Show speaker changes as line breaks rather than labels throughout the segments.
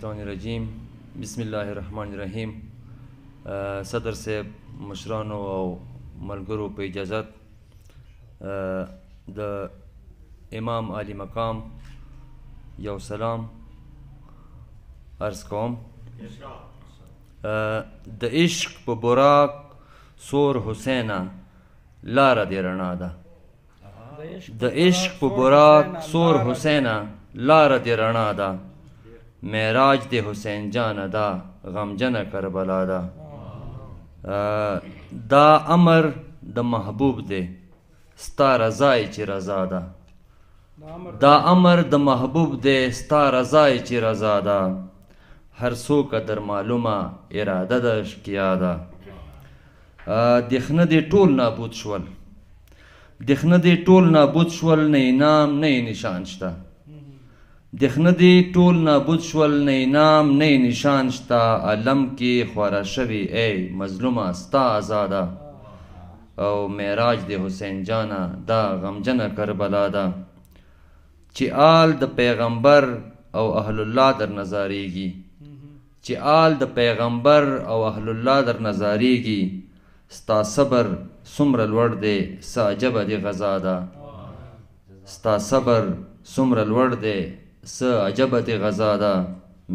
الشیطان الرجیم. بسم الله الرحمن الرحیم. صدر صاحب، مشرانو او ملګرو په اجازت د امام علی مقام یو سلام عرض کوم. د عشق په براق سور حسینه لاره دې رڼا ده. د عشق په براق سور حسینه لاره دې رڼا ده. معراج د حسین جانه ده، غمجنه کربلا ده. دا امر د محبوب دی، ستا رضای چې رضا ده. دا امر د محبوب دی، ستا رضای چې رضا ده. هر څوک در معلومه اراده د اشقیا ده. دخنه دې ټول نابود شول، دخنه دې ټول نابود شول، نه انعام نه نشان شته. دخنه دې ټول نابود شول، نه انعام نه نشان شته. عالم کې خواره شوي ای مظلومه ستا آزاده. او معراج د حسین جانه دا غمجنه کربلا ده. چې آل د پیغمبر او اهل الله در نظاریږي، چې آل د پیغمبر او اهل الله در نظاریږي. ستا صبر څومره لوړ دی، څه عجبه دې غذا ده. ستا صبر څومره لوړ دی، څه عجبه دې غذا ده.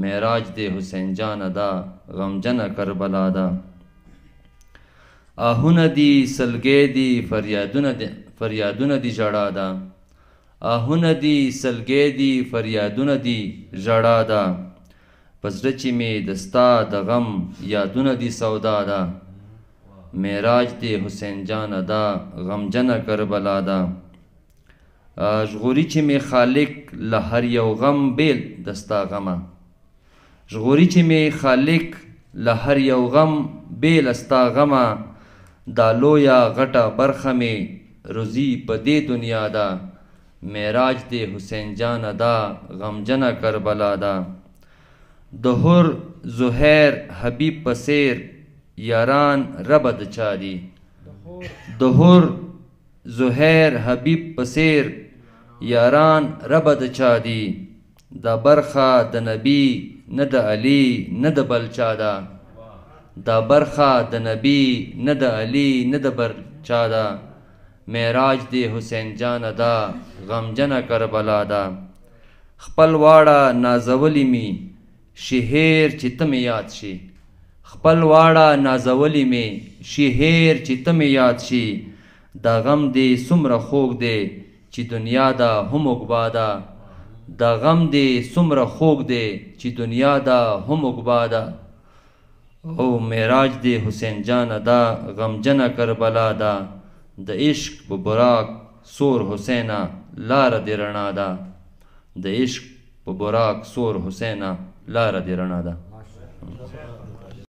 معراج د حسین جانه ده، غمجنه کربلا ده. آهونه دي سلګۍ دي فریادونه دي ژړا ده. آهونه دي سلګۍ دي فریادونه دي ژړا ده. په زړه چې مې د ستا د غم یادونه دي سودا ده. معراج د حسین جانه ده، غمجنه کربلا ده. ژغوري چې مې خالق له هر یو غم بیل د ستا غمه. ژغوري چې مې خالق له هر یو غم بیل ستا غمه. دا لویه غټه برخه مې روزي په دې دنیا ده. معراج د حسین جانه ده، غمجنه کربلا ده. د هر زهیر حبیب په څېر یاران ربه د چا دي. د هر زهیر حبیب په څېر یاران ربه د چا دي. دا برخه د نبی نه د علی نه د بل چا ده. دا برخه د نبی نه د علی نه د بل چا ده. معراج د حسین جانه ده، غمجنه کربلا ده. خپل واړه نازولی می شهیر چې ته مې یاد شي. خپل واړه نازولی می شهیر چې ته مې یاد شي. دا غم دی څومره خوږ دی چې دنیا ده هم عقبا ده. دا غم دی څومره خوږ دی چې دنیا ده هم عقبا ده. او معراج د حسین جانه ده، غمجنه کربلا ده. د عشق په براق سور حسینه لاره دې رڼا ده. د عشق په براق سور حسینه لاره دې رڼا ده.